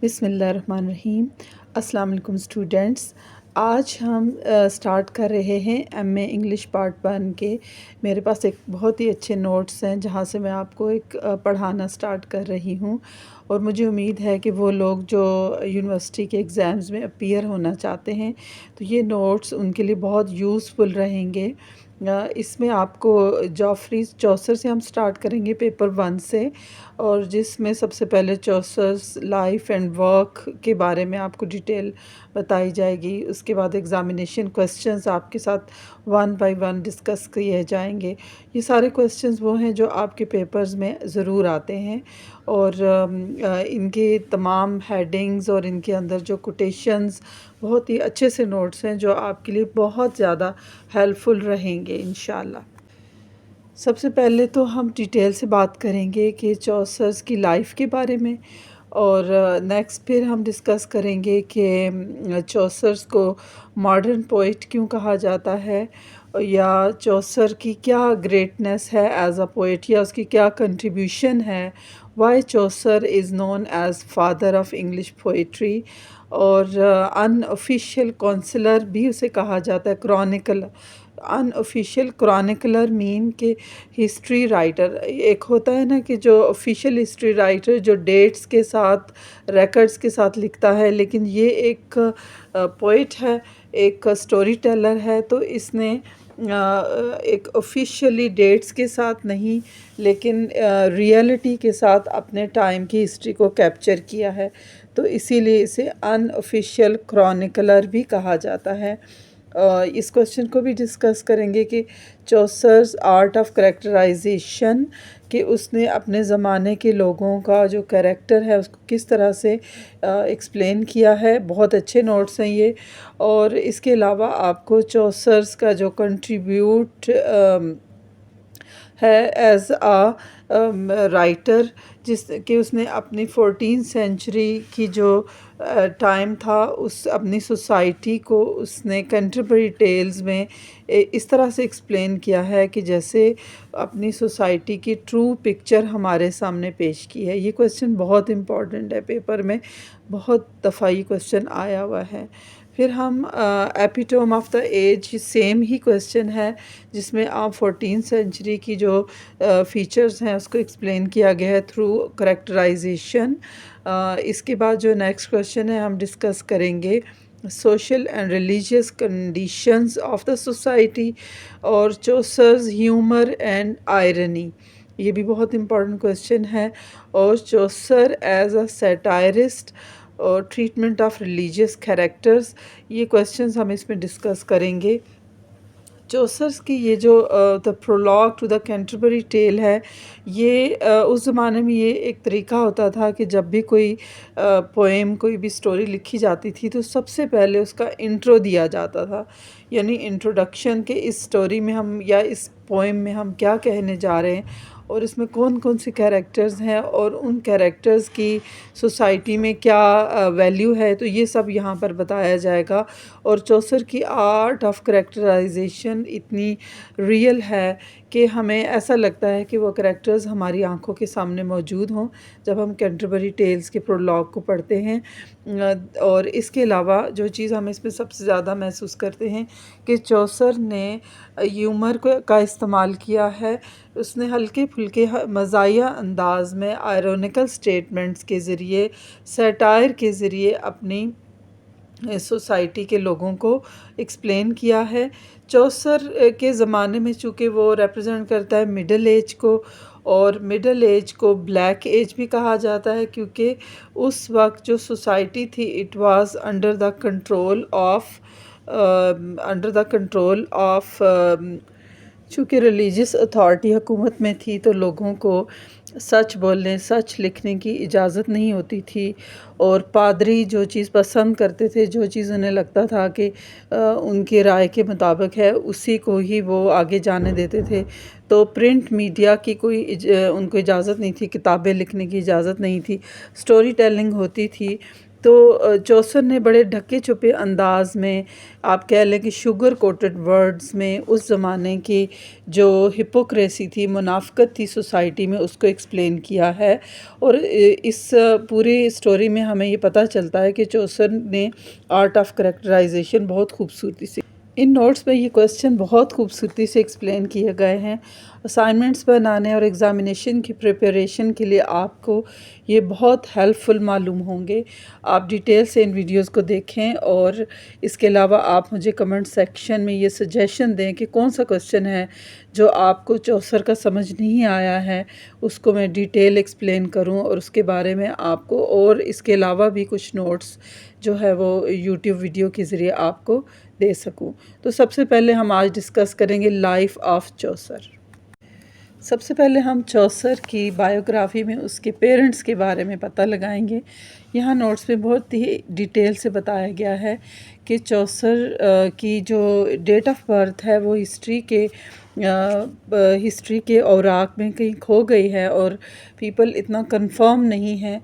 بسم اللہ الرحمن الرحیم۔ السلام علیکم اسٹوڈنٹس، آج ہم سٹارٹ کر رہے ہیں ایم اے انگلش پارٹ 1 کے۔ میرے پاس ایک بہت ہی اچھے نوٹس ہیں جہاں سے میں آپ کو ایک پڑھانا سٹارٹ کر رہی ہوں، اور مجھے امید ہے کہ وہ لوگ جو یونیورسٹی کے ایگزامز میں اپیئر ہونا چاہتے ہیں تو یہ نوٹس ان کے لیے بہت یوزفل رہیں گے۔ اس میں آپ کو جوفری چوسر سے ہم سٹارٹ کریں گے، پیپر 1 سے، اور جس میں سب سے پہلے چوسرز لائف اینڈ ورک کے بارے میں آپ کو ڈیٹیل بتائی جائے گی۔ اس کے بعد ایگزامینیشن کویسچنز آپ کے ساتھ 1 بائی 1 ڈسکس کیے جائیں گے۔ یہ سارے کویسچنز وہ ہیں جو آپ کے پیپرز میں ضرور آتے ہیں، اور ان کے تمام ہیڈنگز اور ان کے اندر جو کوٹیشنز بہت ہی اچھے سے نوٹس ہیں جو آپ کے لیے بہت زیادہ ہیلپ فل رہیں گے انشاءاللہ۔ سب سے پہلے تو ہم ڈیٹیل سے بات کریں گے کہ چوسرز کی لائف کے بارے میں، اور نیکسٹ پھر ہم ڈسکس کریں گے کہ چوسرز کو ماڈرن پوئٹ کیوں کہا جاتا ہے، یا چوسر کی کیا گریٹنس ہے ایز اے پوئٹ، یا اس کی کیا کنٹریبیوشن ہے، why Chaucer is known as father of English poetry, اور ان آفیشیل کونسلر بھی اسے کہا جاتا ہے، کرونیکل ان آفیشیل کرونیکلر مین کہ ہسٹری رائٹر۔ ایک ہوتا ہے نا کہ جو آفیشیل ہسٹری رائٹر جو ڈیٹس کے ساتھ ریکڈز کے ساتھ لکھتا ہے، لیکن یہ ایک پوئٹ ہے، ایک سٹوری ٹیلر ہے، تو اس نے ایک آفیشیلی ڈیٹس کے ساتھ نہیں لیکن ریئلٹی کے ساتھ اپنے ٹائم کی ہسٹری کو کیپچر کیا ہے، تو اسی لیے اسے ان آفیشیل کرونیکلر بھی کہا جاتا ہے۔ اس کویسچن کو بھی ڈسکس کریں گے کہ چوسرز آرٹ آف کریکٹرائزیشن، کہ اس نے اپنے زمانے کے لوگوں کا جو کریکٹر ہے اس کو کس طرح سے ایکسپلین کیا ہے۔ بہت اچھے نوٹس ہیں یہ، اور اس کے علاوہ آپ کو چوسرز کا جو کنٹریبیوٹ ہے ایز رائٹر، جس کہ اس نے اپنی 14 سینچری کی جو ٹائم تھا، اس اپنی سوسائٹی کو اس نے کنٹمپریری ٹیلز میں اس طرح سے ایکسپلین کیا ہے کہ جیسے اپنی سوسائٹی کی ٹرو پکچر ہمارے سامنے پیش کی ہے۔ یہ کویسچن بہت امپورٹنٹ ہے، پیپر میں بہت دفعہ یہ کویسچن آیا ہوا ہے۔ پھر ہم epitome of the age, same ہی کویسچن ہے جس میں آپ 14 سینچری کی جو فیچرز ہیں اس کو ایکسپلین کیا گیا ہے تھرو کریکٹرائزیشن۔ اس کے بعد جو نیکسٹ کویسچن ہے ہم ڈسکس کریں گے social and religious conditions of the society, اور چوسرز ہیومر اینڈ آئرنی، یہ بھی بہت امپورٹنٹ کویسچن ہے، اور چوسر ایز اے سیٹائرسٹ اور ٹریٹمنٹ آف ریلیجیس کریکٹرز، یہ کویسچنز ہم اس میں ڈسکس کریں گے۔ چوسرز کی یہ جو the prologue to the Canterbury tale ہے، یہ اس زمانے میں یہ ایک طریقہ ہوتا تھا کہ جب بھی کوئی پوئم، کوئی بھی سٹوری لکھی جاتی تھی تو سب سے پہلے اس کا انٹرو دیا جاتا تھا، یعنی انٹروڈکشن، کہ اس سٹوری میں ہم یا اس پوئم میں ہم کیا کہنے جا رہے ہیں، اور اس میں کون کون سے کیریکٹرز ہیں، اور ان کیریکٹرز کی سوسائٹی میں کیا ویلیو ہے، تو یہ سب یہاں پر بتایا جائے گا۔ اور چوسر کی آرٹ آف کریکٹرائزیشن اتنی ریئل ہے کہ ہمیں ایسا لگتا ہے کہ وہ کریکٹرز ہماری آنکھوں کے سامنے موجود ہوں جب ہم کینٹربری ٹیلز کے پرولاگ کو پڑھتے ہیں۔ اور اس کے علاوہ جو چیز ہم اس میں سب سے زیادہ محسوس کرتے ہیں کہ چوسر نے ہیومر کا استعمال کیا ہے، اس نے ہلکے پھلکے مزاحیہ انداز میں آئرونیکل سٹیٹمنٹس کے ذریعے، سیٹائر کے ذریعے اپنی سوسائٹی کے لوگوں کو ایکسپلین کیا ہے۔ چوسر کے زمانے میں چونکہ وہ ریپرزینٹ کرتا ہے مڈل ایج کو، اور مڈل ایج کو بلیک ایج بھی کہا جاتا ہے، کیونکہ اس وقت جو سوسائٹی تھی it was under the control of چونکہ ریلیجیس اتھارٹی حکومت میں تھی، تو لوگوں کو سچ بولنے، سچ لکھنے کی اجازت نہیں ہوتی تھی، اور پادری جو چیز پسند کرتے تھے، جو چیز انہیں لگتا تھا کہ ان کی رائے کے مطابق ہے، اسی کو ہی وہ آگے جانے دیتے تھے۔ تو پرنٹ میڈیا کی کوئی ان کو اجازت نہیں تھی، کتابیں لکھنے کی اجازت نہیں تھی، سٹوری ٹیلنگ ہوتی تھی تو چوسر نے بڑے ڈھکے چھپے انداز میں، آپ کہہ لیں کہ شوگر کوٹڈ ورڈز میں، اس زمانے کی جو ہپوکریسی تھی، منافقت تھی سوسائٹی میں، اس کو ایکسپلین کیا ہے۔ اور اس پوری اسٹوری میں ہمیں یہ پتہ چلتا ہے کہ چوسر نے آرٹ آف کریکٹرائزیشن بہت خوبصورتی سے، ان نوٹس میں یہ کویسچن بہت خوبصورتی سے ایکسپلین کیے گئے ہیں۔ اسائنمنٹس بنانے اور ایگزامینیشن کی پریپریشن کے لیے آپ کو یہ بہت ہیلپ فل معلوم ہوں گے۔ آپ ڈیٹیل سے ان ویڈیوز کو دیکھیں، اور اس کے علاوہ آپ مجھے کمنٹ سیکشن میں یہ سجیشن دیں کہ کون سا کویسچن ہے جو آپ کو چوسر کا سمجھ نہیں آیا ہے، اس کو میں ڈیٹیل ایکسپلین کروں اور اس کے بارے میں آپ کو، اور اس کے علاوہ بھی کچھ نوٹس جو ہے وہ یوٹیوب ویڈیو کے ذریعے آپ کو دے سکوں۔ تو سب سے پہلے ہم آج ڈسکس کریں گے لائف آف چوسر۔ سب سے پہلے ہم چوسر کی بائیوگرافی میں اس کے پیرنٹس کے بارے میں پتہ لگائیں گے۔ یہاں نوٹس میں بہت ہی ڈیٹیل سے بتایا گیا ہے کہ چوسر کی جو ڈیٹ آف برتھ ہے وہ ہسٹری کے اوراق میں کہیں کھو گئی ہے، اور پیپل اتنا کنفرم نہیں ہے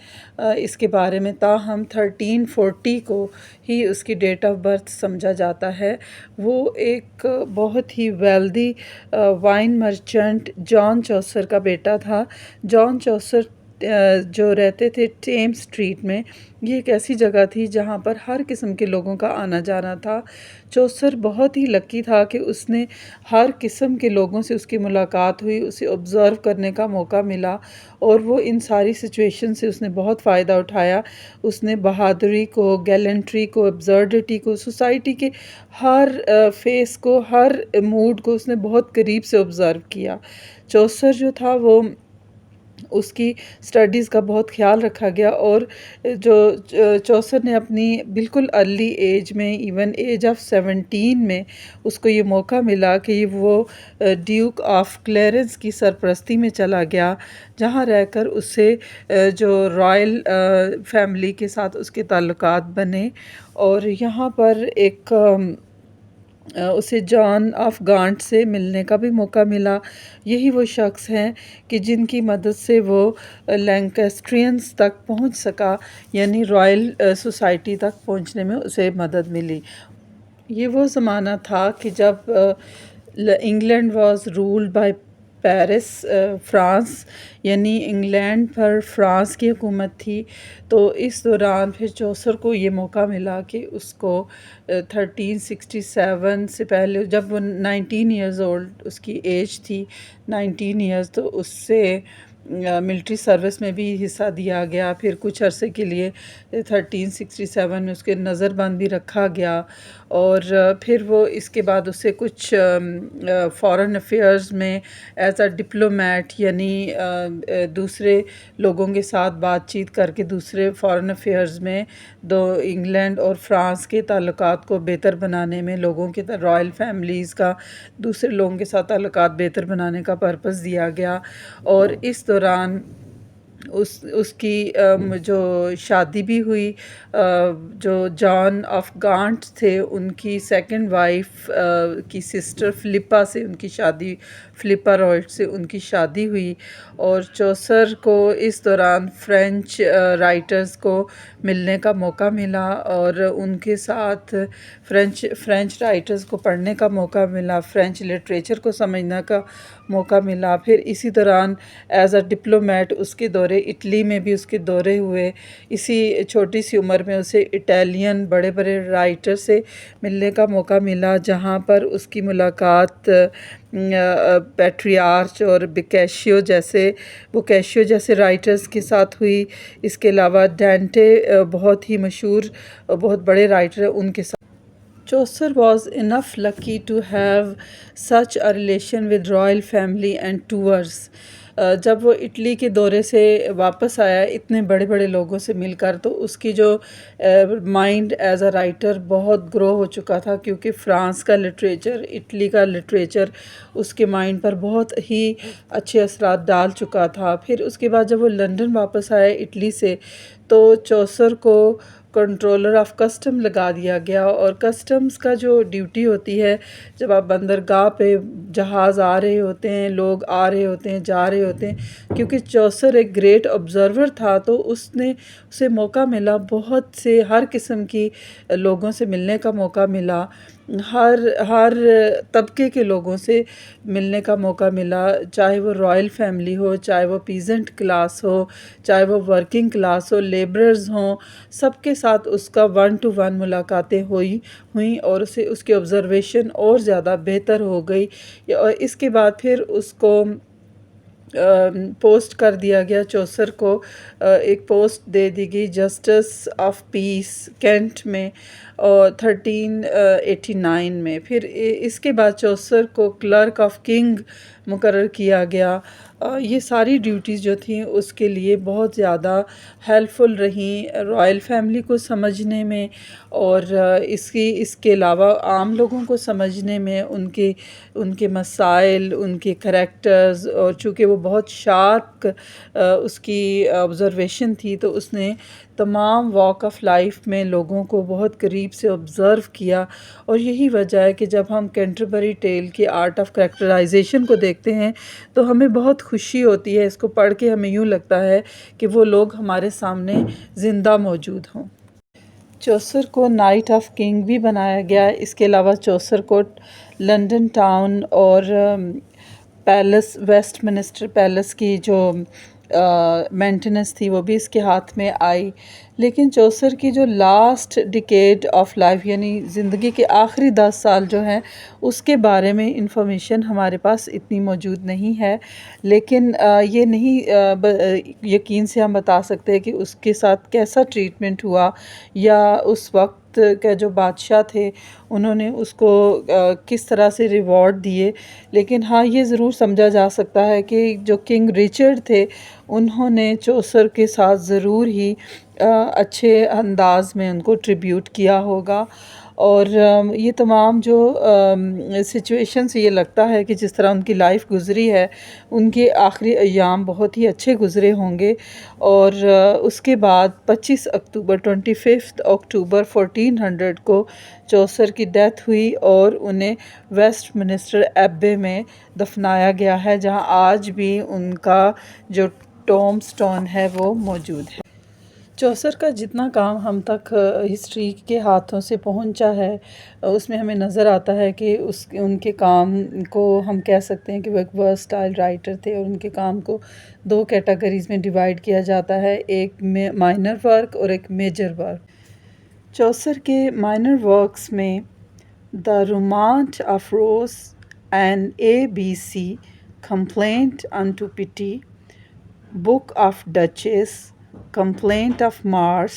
اس کے بارے میں، تاہم 1340 کو ہی اس کی ڈیٹ آف برتھ سمجھا جاتا ہے۔ وہ ایک بہت ہی ویلدی وائن مرچنٹ جان چوسر کا بیٹا تھا۔ جان چوسر جو رہتے تھے ٹیم اسٹریٹ میں، یہ ایک ایسی جگہ تھی جہاں پر ہر قسم کے لوگوں کا آنا جانا تھا۔ چوسر بہت ہی لکی تھا کہ اس نے ہر قسم کے لوگوں سے اس کی ملاقات ہوئی، اسے آبزرو کرنے کا موقع ملا، اور وہ ان ساری سچویشن سے اس نے بہت فائدہ اٹھایا۔ اس نے بہادری کو، گیلنٹری کو، ابزرڈٹی کو، سوسائٹی کے ہر فیس کو، ہر موڈ کو اس نے بہت قریب سے آبزرو کیا۔ چوسر جو تھا وہ، اس کی سٹڈیز کا بہت خیال رکھا گیا، اور جو چوسر نے اپنی بالکل ارلی ایج میں، ایون ایج آف 17 میں، اس کو یہ موقع ملا کہ وہ ڈیوک آف کلیرنس کی سرپرستی میں چلا گیا، جہاں رہ کر اس سے جو رائل فیملی کے ساتھ اس کے تعلقات بنے، اور یہاں پر ایک اسے جان آف گانٹ سے ملنے کا بھی موقع ملا۔ یہی وہ شخص ہیں کہ جن کی مدد سے وہ لینکسٹرینز تک پہنچ سکا، یعنی رائل سوسائٹی تک پہنچنے میں اسے مدد ملی۔ یہ وہ زمانہ تھا کہ جب England was ruled by Paris, France, یعنی انگلینڈ پر فرانس کی حکومت تھی۔ تو اس دوران پھر چوسر کو یہ موقع ملا کہ اس کو 1367 سے پہلے، جب وہ 19 ایئرز اولڈ اس کی ایج تھی، 19 ایئرز، تو اس سے ملٹری سروس میں بھی حصہ دیا گیا۔ پھر کچھ عرصے کے لیے 1367 میں اس کے نظر بند بھی رکھا گیا، اور پھر وہ اس کے بعد اسے کچھ فارن افیئرز میں ایز اے ڈپلومیٹ، یعنی دوسرے لوگوں کے ساتھ بات چیت کر کے دوسرے فارن افیئرز میں انگلینڈ اور فرانس کے تعلقات کو بہتر بنانے میں، لوگوں کے رائل فیملیز کا دوسرے لوگوں کے ساتھ تعلقات بہتر بنانے کا پرپس دیا گیا۔ اور اس دوران اس کی جو شادی بھی ہوئی، جو جان آف گانٹ تھے ان کی سیکنڈ وائف کی سسٹر فلپا سے ان کی شادی، فلپا رائٹ سے ان کی شادی ہوئی۔ اور چوسر کو اس دوران فرینچ رائٹرز کو ملنے کا موقع ملا، اور ان کے ساتھ فرینچ رائٹرز کو پڑھنے کا موقع ملا، فرینچ لٹریچر کو سمجھنے کا موقع ملا۔ پھر اسی دوران ایز اے ڈپلومیٹ اس کے دورے اٹلی میں بھی اس کے دورے ہوئے۔ اسی چھوٹی سی عمر میں اسے اٹیلین بڑے بڑے رائٹر سے ملنے کا موقع ملا، جہاں پر اس کی ملاقات پیٹریارچ اور بوکیشیو جیسے رائٹرز کے ساتھ ہوئی۔ اس کے علاوہ ڈینٹے بہت ہی مشہور بہت بڑے رائٹر ہیں، ان کے ساتھ۔ چوسر was enough lucky to have such a relation with royal family and tours۔ جب وہ اٹلی کے دورے سے واپس آیا اتنے بڑے بڑے لوگوں سے مل کر، تو اس کی جو مائنڈ ایز اے رائٹر بہت گرو ہو چکا تھا، کیونکہ فرانس کا لٹریچر، اٹلی کا لٹریچر اس کے مائنڈ پر بہت ہی اچھے اثرات ڈال چکا تھا۔ پھر اس کے بعد جب وہ لنڈن واپس آیا اٹلی سے، تو چوسر کو کنٹرولر آف کسٹم لگا دیا گیا، اور کسٹمز کا جو ڈیوٹی ہوتی ہے جب آپ بندرگاہ پہ جہاز آ رہے ہوتے ہیں، لوگ آ رہے ہوتے ہیں، جا رہے ہوتے ہیں، کیونکہ چوسر ایک گریٹ آبزرور تھا تو اسے موقع ملا، بہت سے ہر قسم کی لوگوں سے ملنے کا موقع ملا، ہر طبقے کے لوگوں سے ملنے کا موقع ملا، چاہے وہ رائل فیملی ہو، چاہے وہ پیزنٹ کلاس ہو، چاہے وہ ورکنگ کلاس ہو، لیبررز ہوں، سب کے ساتھ اس کا 1 to 1 ملاقاتیں ہوئیں اور اس کی آبزرویشن اور زیادہ بہتر ہو گئی، اور اس کے بعد پھر اس کو پوسٹ کر دیا گیا، چوسر کو ایک پوسٹ دے دی گئی جسٹس آف پیس کینٹ میں، اور 1389 میں، پھر اس کے بعد چوسر کو کلرک آف کنگ مقرر کیا گیا۔ یہ ساری ڈیوٹیز جو تھیں اس کے لیے بہت زیادہ ہیلپ فل رہیں رائل فیملی کو سمجھنے میں، اور اس کے علاوہ عام لوگوں کو سمجھنے میں، ان کے مسائل، ان کے کریکٹرز، اور چونکہ وہ بہت شارپ اس کی آبزرویشن تھی تو اس نے تمام واک آف لائف میں لوگوں کو بہت قریب سے آبزرو کیا، اور یہی وجہ ہے کہ جب ہم کینٹربری ٹیل کی آرٹ آف کریکٹرائزیشن کو دیکھتے ہیں تو ہمیں بہت خوشی ہوتی ہے، اس کو پڑھ کے ہمیں یوں لگتا ہے کہ وہ لوگ ہمارے سامنے زندہ موجود ہوں۔ چوسر کو نائٹ آف کنگ بھی بنایا گیا، اس کے علاوہ چوسر کو لنڈن ٹاؤن اور پیلس، ویسٹ منسٹر پیلس کی جو مینٹیننس تھی وہ بھی اس کے ہاتھ میں آئی، لیکن چوسر کی جو لاسٹ ڈیکیڈ آف لائف یعنی زندگی کے آخری 10 سال جو ہیں اس کے بارے میں انفارمیشن ہمارے پاس اتنی موجود نہیں ہے، لیکن یہ نہیں یقین سے ہم بتا سکتے کہ اس کے ساتھ کیسا ٹریٹمنٹ ہوا، یا اس وقت کے جو بادشاہ تھے انہوں نے اس کو کس طرح سے ریوارڈ دیے، لیکن ہاں یہ ضرور سمجھا جا سکتا ہے کہ جو کنگ رچرڈ تھے انہوں نے چوسر کے ساتھ ضرور ہی اچھے انداز میں ان کو ٹریبیوٹ کیا ہوگا، اور یہ تمام جو سچویشن سے یہ لگتا ہے کہ جس طرح ان کی لائف گزری ہے ان کے آخری ایام بہت ہی اچھے گزرے ہوں گے، اور اس کے بعد 25 اکتوبر 1400 کو چوسر کی ڈیتھ ہوئی اور انہیں ویسٹ منسٹر ایبے میں دفنایا گیا ہے، جہاں آج بھی ان کا جو ٹوم سٹون ہے وہ موجود ہے۔ چوسر کا جتنا کام ہم تک ہسٹری کے ہاتھوں سے پہنچا ہے اس میں ہمیں نظر آتا ہے کہ ان کے کام کو ہم کہہ سکتے ہیں کہ وہ ایک ورسٹائل رائٹر تھے، اور ان کے کام کو 2 کیٹیگریز میں ڈیوائڈ کیا جاتا ہے، ایک مائنر ورک اور ایک میجر ورک۔ چوسر کے مائنر ورکس میں the Romaunt of Rose and ABC، complaint unto pity, book of Duchess, complaint of Mars,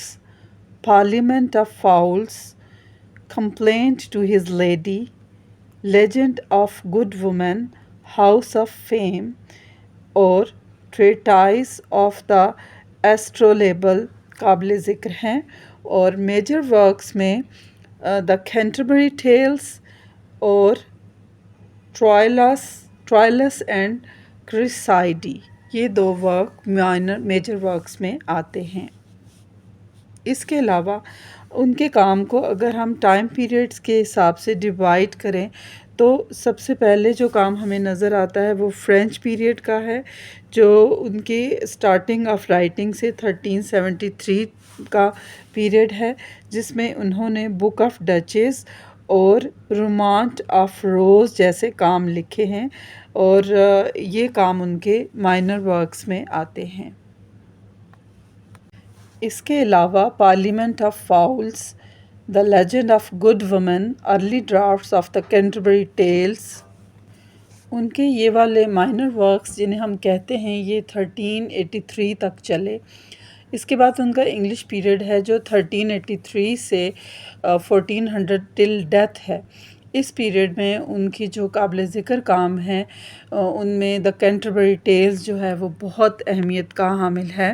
parliament of fowls, complaint to his lady, legend of good women, house of fame, اور treatise of the astrolabe قابل ذکر ہیں، اور major works میں the Canterbury tales اور Troilus and Criseyde, یہ 2 work major works میں آتے ہیں۔ اس کے علاوہ ان کے کام کو اگر ہم ٹائم پیریڈز کے حساب سے ڈیوائڈ کریں تو سب سے پہلے جو کام ہمیں نظر آتا ہے وہ فرینچ پیریڈ کا ہے، جو ان کی سٹارٹنگ آف رائٹنگ سے 1373 کا پیریڈ ہے، جس میں انہوں نے بک آف ڈچز اور رومانٹ آف روز جیسے کام لکھے ہیں، اور یہ کام ان کے مائنر ورکس میں آتے ہیں۔ اس کے علاوہ parliament of fowls, the legend of good women, early drafts of the Canterbury tales, ان کے یہ والے مائنر ورکس جنہیں ہم کہتے ہیں یہ 1383 تک چلے۔ اس کے بعد ان کا انگلش پیریڈ ہے جو 1383 سے 1400 ٹل ڈیتھ ہے۔ اس پیریڈ میں ان کی جو قابل ذکر کام ہیں ان میں دا کینٹربری ٹیلز جو ہے وہ بہت اہمیت کا حامل ہے،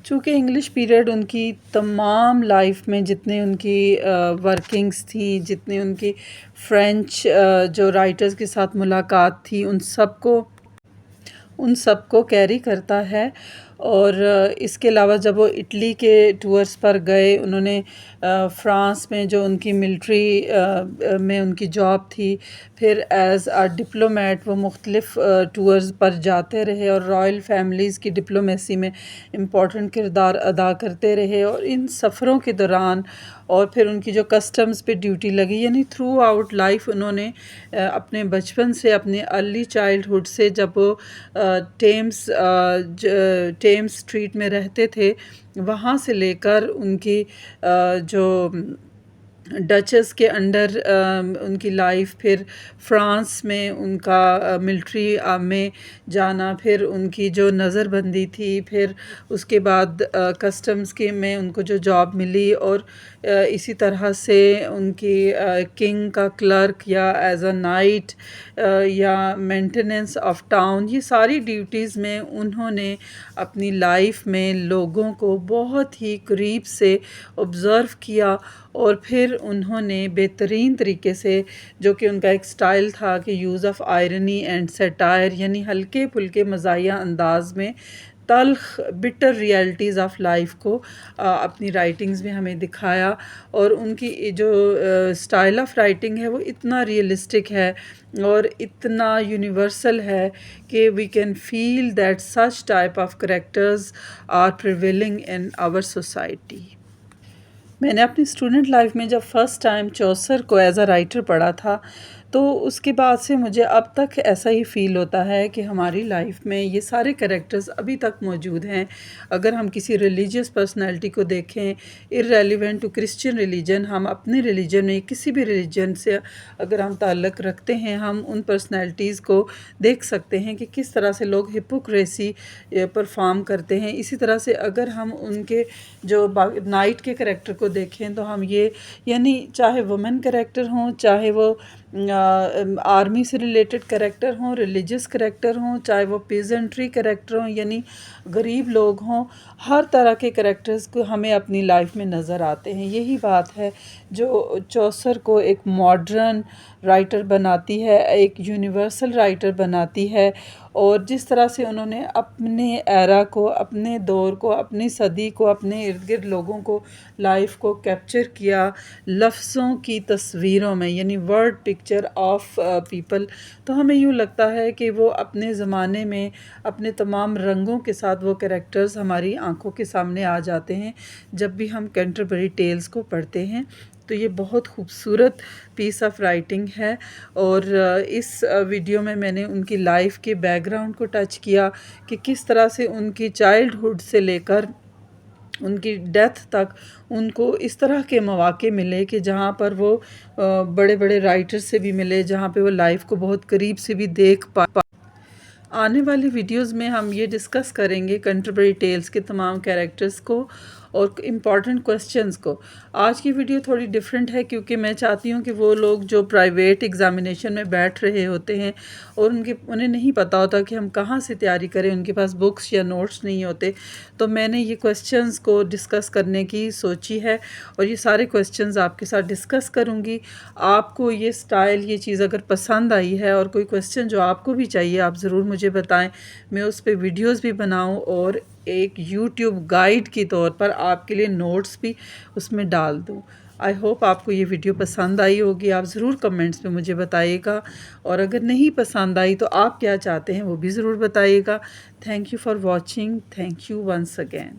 چونکہ انگلش پیریڈ ان کی تمام لائف میں جتنے ان کی ورکنگز تھی، جتنے ان کی فرینچ جو رائٹرز کے ساتھ ملاقات تھی، ان سب کو کیری کرتا ہے، اور اس کے علاوہ جب وہ اٹلی کے ٹورس پر گئے، انہوں نے فرانس میں جو ان کی ملٹری میں ان کی جاب تھی، پھر ایز اے ڈپلومیٹ وہ مختلف ٹورز پر جاتے رہے اور رائل فیملیز کی ڈپلومیسی میں امپورٹنٹ کردار ادا کرتے رہے، اور ان سفروں کے دوران اور پھر ان کی جو کسٹمز پہ ڈیوٹی لگی، یعنی تھرو آؤٹ لائف انہوں نے اپنے بچپن سے، اپنے ارلی چائلڈہڈ سے، جب وہ ٹیمز اسٹریٹ میں رہتے تھے، وہاں سے لے کر ان کی جو ڈچس کے انڈر ان کی لائف، پھر فرانس میں ان کا ملٹری میں جانا، پھر ان کی جو نظر بندی تھی، پھر اس کے بعد کسٹمز کے میں ان کو جو جاب ملی، اور اسی طرح سے ان کی کنگ کا کلرک یا ایز اے نائٹ یا مینٹیننس آف ٹاؤن، یہ ساری ڈیوٹیز میں انہوں نے اپنی لائف میں لوگوں کو بہت ہی قریب سے آبزرو کیا، اور پھر انہوں نے بہترین طریقے سے، جو کہ ان کا ایک سٹائل تھا کہ use of irony and satire, یعنی ہلکے پھلکے مزاحیہ انداز میں تلخ بٹر ریالٹیز آف لائف کو اپنی رائٹنگز میں ہمیں دکھایا، اور ان کی جو سٹائل آف رائٹنگ ہے وہ اتنا ریئلسٹک ہے اور اتنا یونیورسل ہے کہ we can feel that such type of characters are prevailing in our society. میں نے اپنی اسٹوڈنٹ لائف میں جب فرسٹ ٹائم چوسر کو ایز اے رائٹر پڑھا تھا، تو اس کے بعد سے مجھے اب تک ایسا ہی فیل ہوتا ہے کہ ہماری لائف میں یہ سارے کریکٹرز ابھی تک موجود ہیں۔ اگر ہم کسی ریلیجیس پرسنالٹی کو دیکھیں، irrelevant ٹو کرسچن ریلیجن، ہم اپنے ریلیجن میں کسی بھی ریلیجن سے اگر ہم تعلق رکھتے ہیں، ہم ان پرسنالٹیز کو دیکھ سکتے ہیں کہ کس طرح سے لوگ ہپوکریسی پرفارم کرتے ہیں۔ اسی طرح سے اگر ہم ان کے جو نائٹ کے کریکٹر کو دیکھیں تو ہم یہ، یعنی چاہے وومن کریکٹر ہوں، چاہے وہ آرمی سے ریلیٹڈ کریکٹر ہوں، ریلیجس کریکٹر ہوں، چاہے وہ پیزنٹری کریکٹر ہوں، یعنی غریب لوگ ہوں، ہر طرح کے کریکٹرز کو ہمیں اپنی لائف میں نظر آتے ہیں۔ یہی بات ہے جو چوسر کو ایک ماڈرن رائٹر بناتی ہے، ایک یونیورسل رائٹر بناتی ہے، اور جس طرح سے انہوں نے اپنے ایرا کو، اپنے دور کو، اپنی صدی کو، اپنے ارد گرد لوگوں کو، لائف کو کیپچر کیا لفظوں کی تصویروں میں، یعنی ورڈ پکچر آف پیپل، تو ہمیں یوں لگتا ہے کہ وہ اپنے زمانے میں اپنے تمام رنگوں کے ساتھ وہ کریکٹرز ہماری آنکھوں کے سامنے آ جاتے ہیں جب بھی ہم کینٹربری ٹیلز کو پڑھتے ہیں۔ تو یہ بہت خوبصورت پیس آف رائٹنگ ہے، اور اس ویڈیو میں نے ان کی لائف کے بیک گراؤنڈ کو ٹچ کیا کہ کس طرح سے ان کی چائلڈہڈ سے لے کر ان کی ڈیتھ تک ان کو اس طرح کے مواقع ملے کہ جہاں پر وہ بڑے بڑے رائٹر سے بھی ملے، جہاں پہ وہ لائف کو بہت قریب سے بھی دیکھ پا۔ آنے والی ویڈیوز میں ہم یہ ڈسکس کریں گے کنٹربری ٹیلز کے تمام کیریکٹرز کو اور امپورٹنٹ کوسچنز کو۔ آج کی ویڈیو تھوڑی ڈیفرنٹ ہے کیونکہ میں چاہتی ہوں کہ وہ لوگ جو پرائیویٹ ایگزامینیشن میں بیٹھ رہے ہوتے ہیں اور انہیں نہیں پتہ ہوتا کہ ہم کہاں سے تیاری کریں، ان کے پاس بکس یا نوٹس نہیں ہوتے، تو میں نے یہ کوسچنز کو ڈسکس کرنے کی سوچی ہے، اور یہ سارے کوسچنز آپ کے ساتھ ڈسکس کروں گی۔ آپ کو یہ سٹائل، یہ چیز اگر پسند آئی ہے اور کوئی کوسچن جو آپ کو بھی چاہیے، آپ ضرور مجھے بتائیں، میں اس پہ ویڈیوز بھی بناؤں اور ایک یوٹیوب گائیڈ کی طور پر آپ کے لیے نوٹس بھی اس میں ڈال دوں۔ آئی ہوپ آپ کو یہ ویڈیو پسند آئی ہوگی، آپ ضرور کمنٹس میں مجھے بتائیے گا، اور اگر نہیں پسند آئی تو آپ کیا چاہتے ہیں وہ بھی ضرور بتائیے گا۔ Thank you for watching, thank you once again.